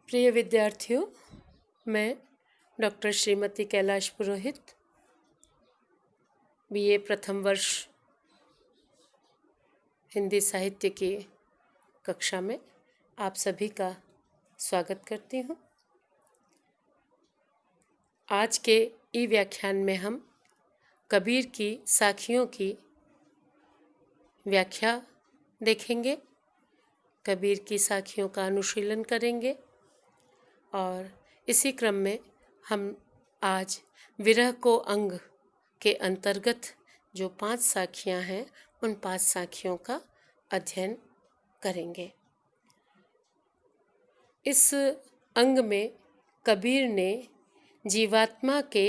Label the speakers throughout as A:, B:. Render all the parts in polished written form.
A: प्रिय विद्यार्थियों, मैं डॉक्टर श्रीमती कैलाश पुरोहित बीए प्रथम वर्ष हिंदी साहित्य की कक्षा में आप सभी का स्वागत करती हूँ। आज के ई व्याख्यान में हम कबीर की साखियों की व्याख्या देखेंगे, कबीर की साखियों का अनुशीलन करेंगे और इसी क्रम में हम आज विरह को अंग के अंतर्गत जो 5 साखियाँ हैं उन 5 साखियों का अध्ययन करेंगे। इस अंग में कबीर ने जीवात्मा के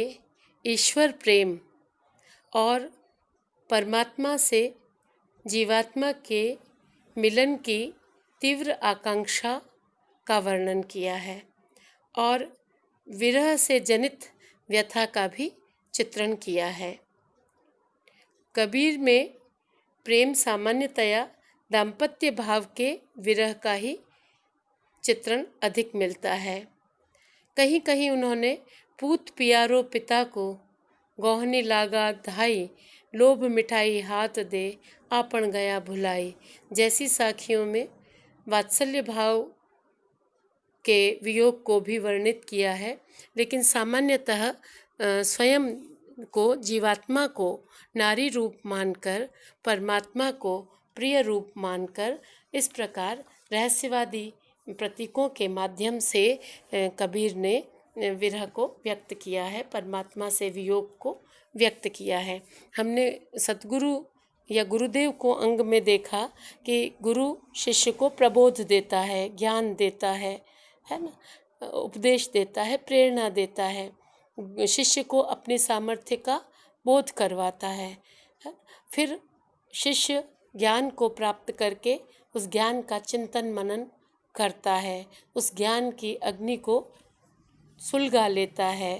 A: ईश्वर प्रेम और परमात्मा से जीवात्मा के मिलन की तीव्र आकांक्षा का वर्णन किया है और विरह से जनित व्यथा का भी चित्रण किया है। कबीर में प्रेम सामान्यतया दाम्पत्य भाव के विरह का ही चित्रण अधिक मिलता है। कहीं कहीं उन्होंने पूत पियारो पिता को गौहनी लागा धाई, लोभ मिठाई हाथ दे आपन गया भुलाई जैसी साखियों में वात्सल्य भाव के वियोग को भी वर्णित किया है, लेकिन सामान्यतः स्वयं को जीवात्मा को नारी रूप मानकर परमात्मा को प्रिय रूप मानकर इस प्रकार रहस्यवादी प्रतीकों के माध्यम से कबीर ने विरह को व्यक्त किया है, परमात्मा से वियोग को व्यक्त किया है। हमने सतगुरु या गुरुदेव को अंग में देखा कि गुरु शिष्य को प्रबोध देता है, ज्ञान देता है ना, उपदेश देता है, प्रेरणा देता है, शिष्य को अपनी सामर्थ्य का बोध करवाता है। फिर शिष्य ज्ञान को प्राप्त करके उस ज्ञान का चिंतन मनन करता है, उस ज्ञान की अग्नि को सुलगा लेता है।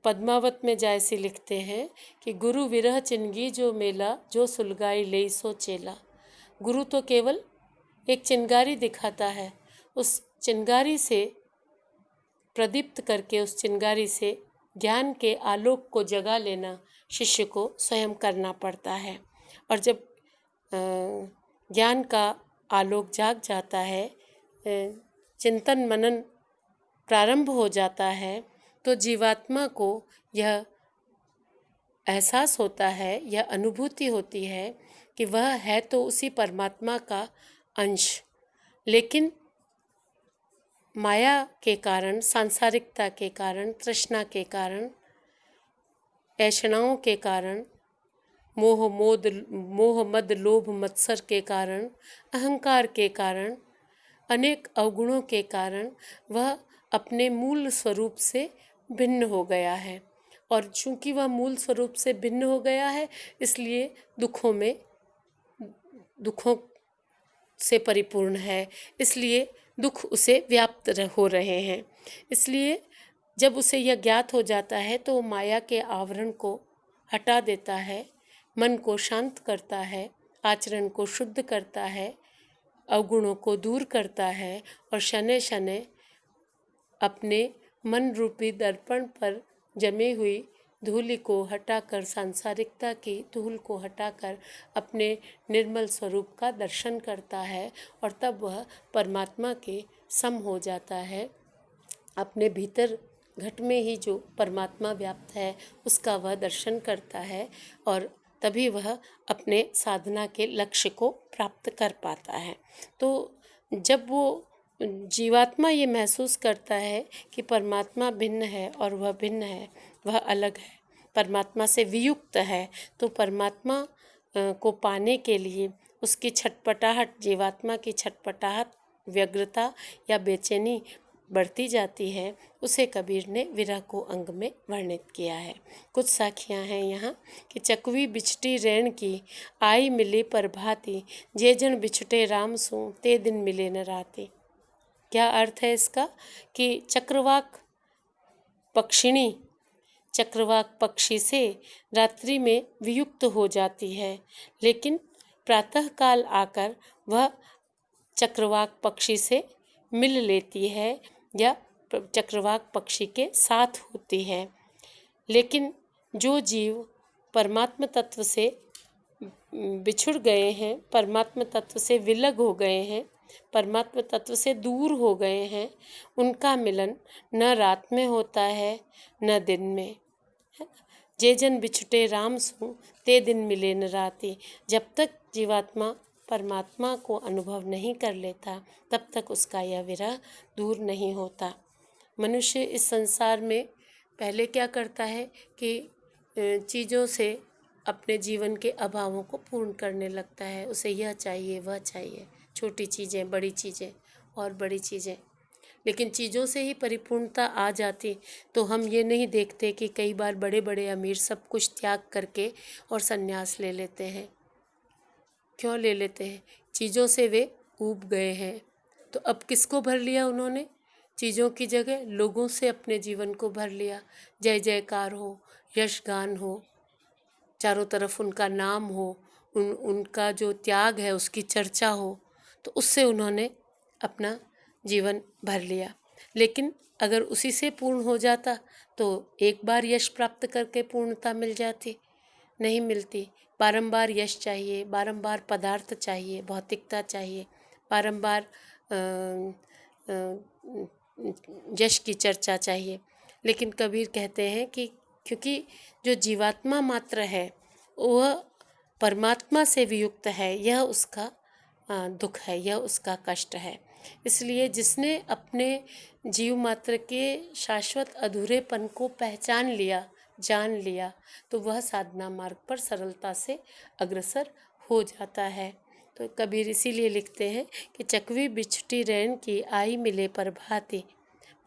A: पद्मावत में जैसे लिखते हैं कि गुरु विरह चिनगी जो मेला, जो सुलगाई ले सो चेला। गुरु तो केवल एक चिंगारी दिखाता है, उस चिंगारी से प्रदीप्त करके उस चिंगारी से ज्ञान के आलोक को जगा लेना शिष्य को स्वयं करना पड़ता है। और जब ज्ञान का आलोक जाग जाता है, चिंतन मनन प्रारंभ हो जाता है, तो जीवात्मा को यह एहसास होता है, यह अनुभूति होती है कि वह है तो उसी परमात्मा का अंश, लेकिन माया के कारण, सांसारिकता के कारण, तृष्णा के कारण, ऐषणाओं के कारण, मोह मद लोभ मत्सर के कारण, अहंकार के कारण, अनेक अवगुणों के कारण वह अपने मूल स्वरूप से भिन्न हो गया है। और चूंकि वह मूल स्वरूप से भिन्न हो गया है, इसलिए दुखों से परिपूर्ण है, इसलिए दुख उसे व्याप्त हो रहे हैं। इसलिए जब उसे यह ज्ञात हो जाता है तो वो माया के आवरण को हटा देता है, मन को शांत करता है, आचरण को शुद्ध करता है, अवगुणों को दूर करता है और शनै शनै अपने मन रूपी दर्पण पर जमी हुई धूलि को हटाकर, सांसारिकता की धूल को हटाकर अपने निर्मल स्वरूप का दर्शन करता है और तब वह परमात्मा के सम हो जाता है। अपने भीतर घट में ही जो परमात्मा व्याप्त है उसका वह दर्शन करता है और तभी वह अपने साधना के लक्ष्य को प्राप्त कर पाता है। तो जब वो जीवात्मा ये महसूस करता है कि परमात्मा भिन्न है और वह भिन्न है, वह अलग है, परमात्मा से वियुक्त है, तो परमात्मा को पाने के लिए उसकी छटपटाहट, जीवात्मा की छटपटाहट, व्यग्रता या बेचैनी बढ़ती जाती है। उसे कबीर ने विरह को अंग में वर्णित किया है। कुछ साखियाँ हैं यहाँ कि चकवी बिछटी रैन की, आई मिली प्रभाती, जे जन बिछटे राम सू ते दिन मिले न राती। क्या अर्थ है इसका कि चक्रवाक पक्षिणी चक्रवाक पक्षी से रात्रि में वियुक्त हो जाती है, लेकिन प्रातःकाल आकर वह चक्रवाक पक्षी से मिल लेती है या चक्रवाक पक्षी के साथ होती है। लेकिन जो जीव परमात्म तत्व से बिछुड़ गए हैं, परमात्म तत्व से विलग हो गए हैं, परमात्म तत्व से दूर हो गए हैं, उनका मिलन न रात में होता है न दिन में। जे जन बिछुटे राम सु ते दिन मिले न राती। जब तक जीवात्मा परमात्मा को अनुभव नहीं कर लेता तब तक उसका यह विरह दूर नहीं होता। मनुष्य इस संसार में पहले क्या करता है कि चीज़ों से अपने जीवन के अभावों को पूर्ण करने लगता है। उसे यह चाहिए वह चाहिए, छोटी चीज़ें, बड़ी चीज़ें और बड़ी चीज़ें। लेकिन चीज़ों से ही परिपूर्णता आ जाती तो हम ये नहीं देखते कि कई बार बड़े बड़े अमीर सब कुछ त्याग करके और संन्यास ले लेते हैं। क्यों ले लेते हैं? चीज़ों से वे ऊब गए हैं। तो अब किसको भर लिया उन्होंने? चीज़ों की जगह लोगों से अपने जीवन को भर लिया। जय जयकार हो, यश गान हो, चारों तरफ उनका नाम हो, उनका जो त्याग है उसकी चर्चा हो, तो उससे उन्होंने अपना जीवन भर लिया। लेकिन अगर उसी से पूर्ण हो जाता तो एक बार यश प्राप्त करके पूर्णता मिल जाती, नहीं मिलती। बारंबार यश चाहिए, बारंबार पदार्थ चाहिए, भौतिकता चाहिए, बारंबार यश की चर्चा चाहिए। लेकिन कबीर कहते हैं कि क्योंकि जो जीवात्मा मात्र है वह परमात्मा से वियुक्त है, यह उसका दुख है, यह उसका कष्ट है। इसलिए जिसने अपने जीव मात्र के शाश्वत अधूरेपन को पहचान लिया, जान लिया, तो वह साधना मार्ग पर सरलता से अग्रसर हो जाता है। तो कबीर इसीलिए लिखते हैं कि चकवी बिछटी रैन की आई मिले प्रभाती।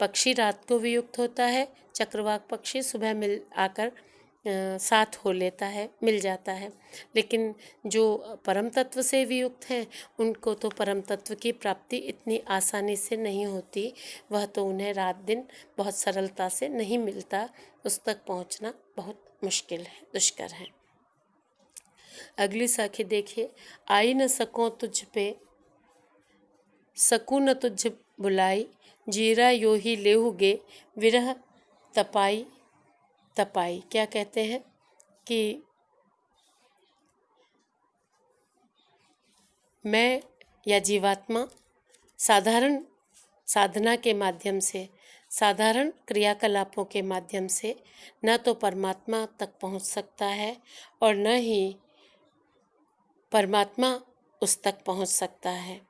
A: पक्षी रात को वियुक्त होता है, चक्रवाक पक्षी सुबह मिल आकर साथ हो लेता है, मिल जाता है। लेकिन जो परम तत्व से वियुक्त हैं उनको तो परम तत्व की प्राप्ति इतनी आसानी से नहीं होती। वह तो उन्हें रात दिन बहुत सरलता से नहीं मिलता, उस तक पहुंचना बहुत मुश्किल है, दुष्कर है। अगली साखी देखिए। आई न सको तुझ पे, सकूँ न तुझ बुलाई, जीरा यो ही लेहुगे, विरह तपाई तपाई। क्या कहते हैं कि मैं या जीवात्मा साधारण साधना के माध्यम से, साधारण क्रियाकलापों के माध्यम से न तो परमात्मा तक पहुंच सकता है और न ही परमात्मा उस तक पहुंच सकता है।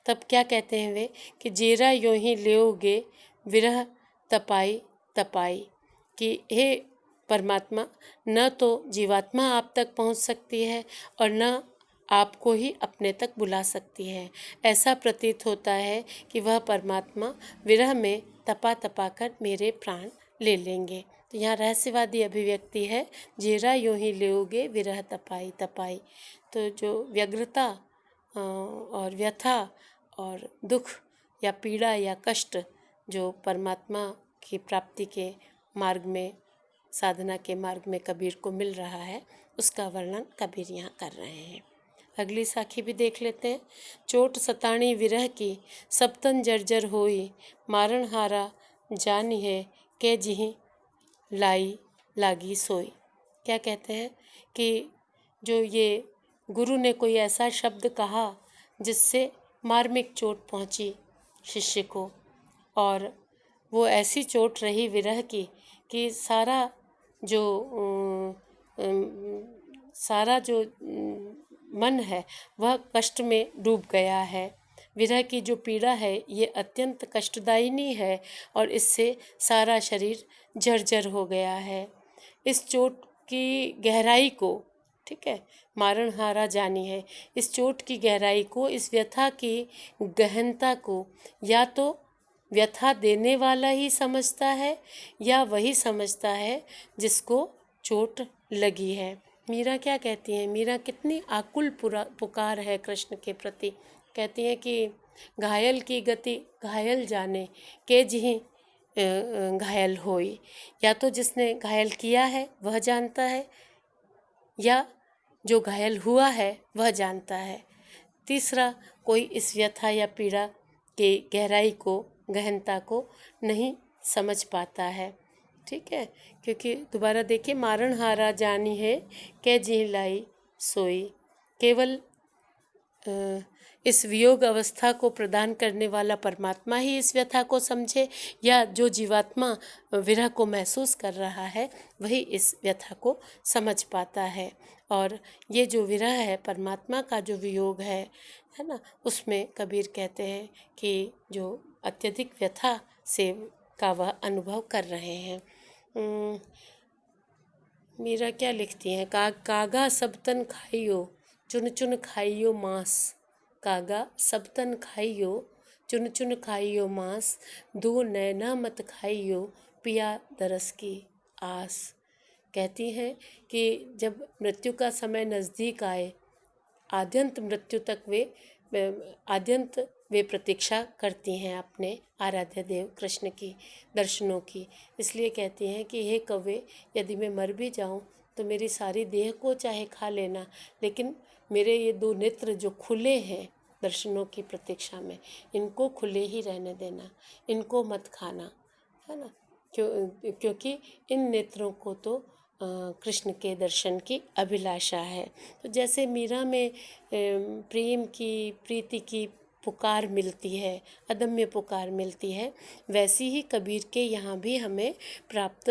A: तब क्या कहते हैं वे कि जेरा यों ही लेओगे विरह तपाई तपाई, कि हे परमात्मा, न तो जीवात्मा आप तक पहुंच सकती है और न आपको ही अपने तक बुला सकती है। ऐसा प्रतीत होता है कि वह परमात्मा विरह में तपा तपा कर मेरे प्राण ले लेंगे। तो यहाँ रहस्यवादी अभिव्यक्ति है, जेरा यूं ही लेओगे विरह तपाई तपाई। तो जो व्यग्रता और व्यथा और दुख या पीड़ा या कष्ट जो परमात्मा की प्राप्ति के मार्ग में, साधना के मार्ग में कबीर को मिल रहा है, उसका वर्णन कबीर यहाँ कर रहे हैं। अगली साखी भी देख लेते हैं। चोट सताणी विरह की, सबतन जर्जर होई, मारण हारा जानी है, के जिही लाई लागी सोई। क्या कहते हैं कि जो ये गुरु ने कोई ऐसा शब्द कहा जिससे मार्मिक चोट पहुंची शिष्य को, और वो ऐसी चोट रही विरह की कि सारा जो मन है वह कष्ट में डूब गया है। विरह की जो पीड़ा है ये अत्यंत कष्टदायिनी है और इससे सारा शरीर जर्जर हो गया है। इस चोट की गहराई को, ठीक है, मारण हारा जानी है, इस चोट की गहराई को, इस व्यथा की गहनता को या तो व्यथा देने वाला ही समझता है या वही समझता है जिसको चोट लगी है। मीरा क्या कहती हैं? मीरा कितनी आकुल पुकार है कृष्ण के प्रति। कहती हैं कि घायल की गति घायल जाने, के जिही घायल होई। या तो जिसने घायल किया है वह जानता है या जो घायल हुआ है वह जानता है। तीसरा कोई इस व्यथा या पीड़ा के गहराई को, गहनता को नहीं समझ पाता है। ठीक है, क्योंकि दोबारा देखिए, मारण हारा जानी है कै जी लाई सोई। केवल इस वियोग अवस्था को प्रदान करने वाला परमात्मा ही इस व्यथा को समझे, या जो जीवात्मा विरह को महसूस कर रहा है वही इस व्यथा को समझ पाता है। और ये जो विरह है, परमात्मा का जो वियोग है ना, उसमें कबीर कहते हैं कि जो अत्यधिक व्यथा से का वह अनुभव कर रहे हैं। मीरा क्या लिखती हैं? कागा सब तन खाइयो, चुन चुन खाइयो मांस। कागा सब तन खाइयो, चुन चुन खाइयो मांस। दो नैना मत खाइयो, पिया दरस की आस। कहती हैं कि जब मृत्यु का समय नज़दीक आए, आद्यंत मृत्यु तक वे प्रतीक्षा करती हैं अपने आराध्य देव कृष्ण की दर्शनों की। इसलिए कहती हैं कि हे कव्वे, यदि मैं मर भी जाऊं तो मेरी सारी देह को चाहे खा लेना, लेकिन मेरे ये दो नेत्र जो खुले हैं दर्शनों की प्रतीक्षा में, इनको खुले ही रहने देना, इनको मत खाना, है ना। क्योंकि इन नेत्रों को तो कृष्ण के दर्शन की अभिलाषा है। तो जैसे मीरा में प्रेम की, प्रीति की पुकार मिलती है, अदम्य पुकार मिलती है, वैसी ही कबीर के यहाँ भी हमें प्राप्त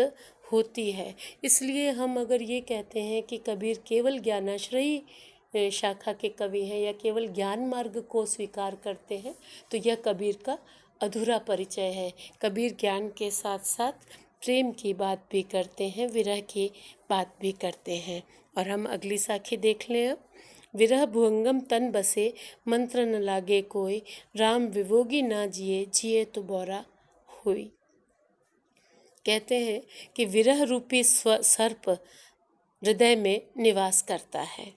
A: होती है। इसलिए हम अगर ये कहते हैं कि कबीर केवल ज्ञानाश्रयी शाखा के कवि हैं या केवल ज्ञान मार्ग को स्वीकार करते हैं, तो यह कबीर का अधूरा परिचय है। कबीर ज्ञान के साथ साथ प्रेम की बात भी करते हैं, विरह की बात भी करते हैं। और हम अगली साखी देख लें अब। विरह भुवंगम तन बसे, मंत्र न लागे कोई। राम विभोगी ना जिए, जिए तो बौरा हुई। कहते हैं कि विरह रूपी सर्प हृदय में निवास करता है।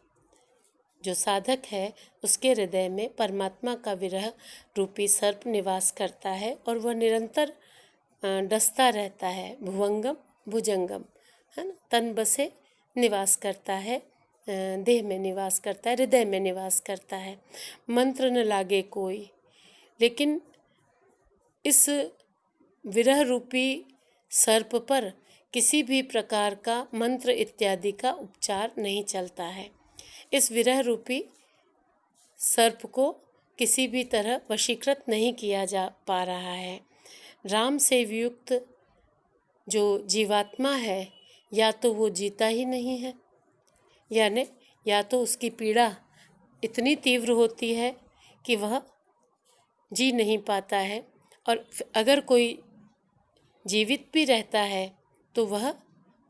A: जो साधक है उसके हृदय में परमात्मा का विरह रूपी सर्प निवास करता है और वह निरंतर डसता रहता है। भुवंगम, भुजंगम, है ना। तन बसे निवास करता है, देह में निवास करता है, हृदय में निवास करता है। मंत्र न लागे कोई, लेकिन इस विरह रूपी सर्प पर किसी भी प्रकार का मंत्र इत्यादि का उपचार नहीं चलता है। इस विरह रूपी सर्प को किसी भी तरह वशीकृत नहीं किया जा पा रहा है। राम से वियुक्त जो जीवात्मा है, या तो वो जीता ही नहीं है, यानी या तो उसकी पीड़ा इतनी तीव्र होती है कि वह जी नहीं पाता है, और अगर कोई जीवित भी रहता है तो वह,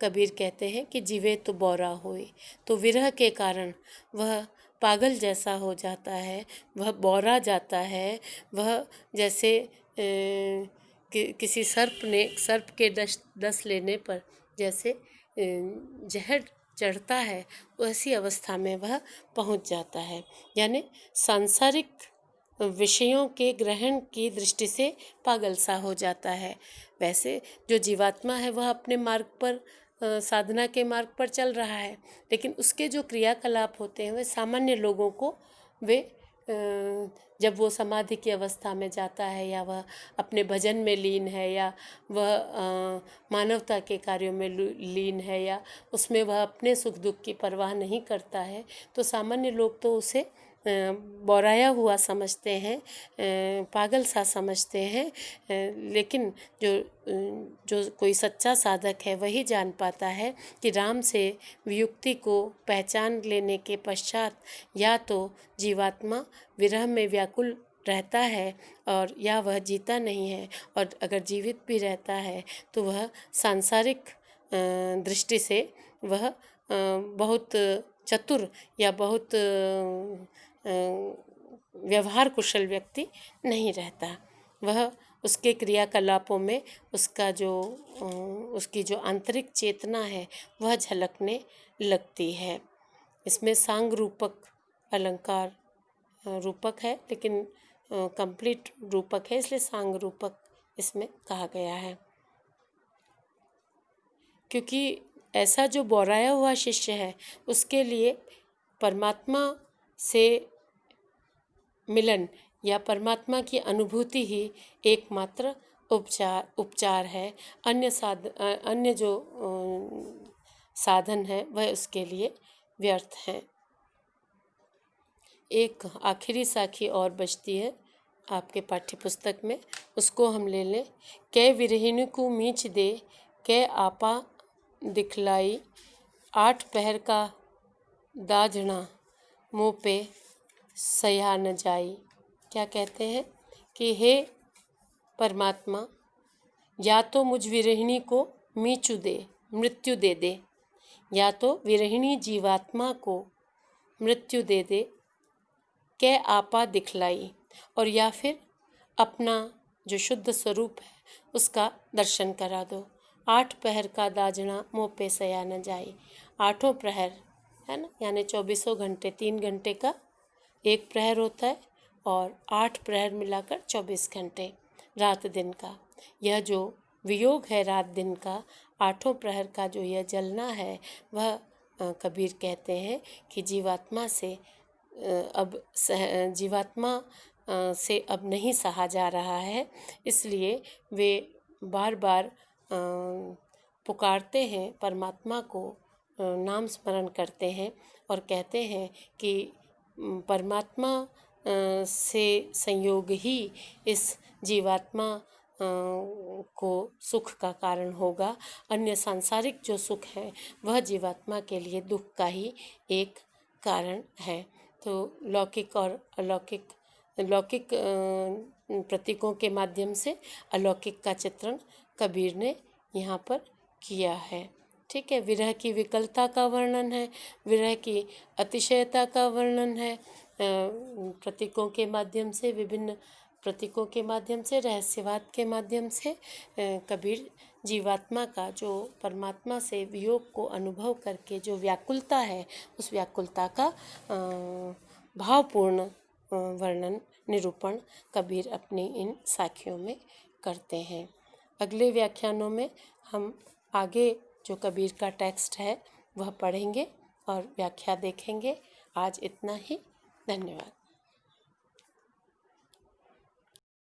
A: कबीर कहते हैं कि जीवे तो बौरा होए। तो विरह के कारण वह पागल जैसा हो जाता है, वह बौरा जाता है। वह जैसे किसी सर्प के डस लेने पर जैसे जहर चढ़ता है, वैसी अवस्था में वह पहुंच जाता है। यानी सांसारिक विषयों के ग्रहण की दृष्टि से पागल सा हो जाता है। वैसे जो जीवात्मा है वह अपने मार्ग पर, साधना के मार्ग पर चल रहा है, लेकिन उसके जो क्रियाकलाप होते हैं वे सामान्य लोगों को, वे जब वो समाधि की अवस्था में जाता है, या वह अपने भजन में लीन है, या वह मानवता के कार्यों में लीन है, या उसमें वह अपने सुख दुख की परवाह नहीं करता है, तो सामान्य लोग तो उसे बौराया हुआ समझते हैं, पागल सा समझते हैं। लेकिन जो कोई सच्चा साधक है वही जान पाता है कि राम से वियुक्ति को पहचान लेने के पश्चात या तो जीवात्मा विरह में व्याकुल रहता है, और या वह जीता नहीं है, और अगर जीवित भी रहता है तो वह सांसारिक दृष्टि से वह बहुत चतुर या बहुत व्यवहार कुशल व्यक्ति नहीं रहता। वह उसके क्रियाकलापों में उसकी जो आंतरिक चेतना है वह झलकने लगती है। इसमें सांग रूपक अलंकार रूपक है, लेकिन कंप्लीट रूपक है, इसलिए सांग रूपक इसमें कहा गया है। क्योंकि ऐसा जो बौराया हुआ शिष्य है उसके लिए परमात्मा से मिलन या परमात्मा की अनुभूति ही एकमात्र उपचार है। अन्य जो साधन है वह उसके लिए व्यर्थ हैं। एक आखिरी साखी और बचती है आपके पाठ्य पुस्तक में, उसको हम ले लें। कै विरहिणी को मीच दे, कै आपा दिखलाई, 8 पहर का दाझना मुँह पे सया न जाई। क्या कहते हैं कि हे परमात्मा, या तो मुझ विरहिणी को मीचू दे, मृत्यु दे दे, या तो विरहिणी जीवात्मा को मृत्यु दे दे, कै आपा दिखलाई, और या फिर अपना जो शुद्ध स्वरूप है उसका दर्शन करा दो। 8 पहर का दाजना मुँह पे सया न जाई। 8 प्रहर है ना, यानी 24 घंटे, 3 घंटे का एक प्रहर होता है और 8 प्रहर मिलाकर 24 घंटे रात दिन का। यह जो वियोग है रात दिन का, 8 प्रहर का जो यह जलना है, वह कबीर कहते हैं कि जीवात्मा से अब नहीं सहा जा रहा है। इसलिए वे बार बार पुकारते हैं परमात्मा को, नाम स्मरण करते हैं और कहते हैं कि परमात्मा से संयोग ही इस जीवात्मा को सुख का कारण होगा। अन्य सांसारिक जो सुख है वह जीवात्मा के लिए दुख का ही एक कारण है। तो लौकिक और लौकिक प्रतीकों के माध्यम से अलौकिक का चित्रण कबीर ने यहाँ पर किया है। ठीक है, विरह की विकलता का वर्णन है, विरह की अतिशयता का वर्णन है। प्रतीकों के माध्यम से, विभिन्न प्रतीकों के माध्यम से, रहस्यवाद के माध्यम से कबीर जीवात्मा का जो परमात्मा से वियोग को अनुभव करके जो व्याकुलता है, उस व्याकुलता का भावपूर्ण वर्णन, निरूपण कबीर अपनी इन साखियों में करते हैं। अगले व्याख्यानों में हम आगे जो कबीर का टेक्स्ट है वह पढ़ेंगे और व्याख्या देखेंगे। आज इतना ही। धन्यवाद।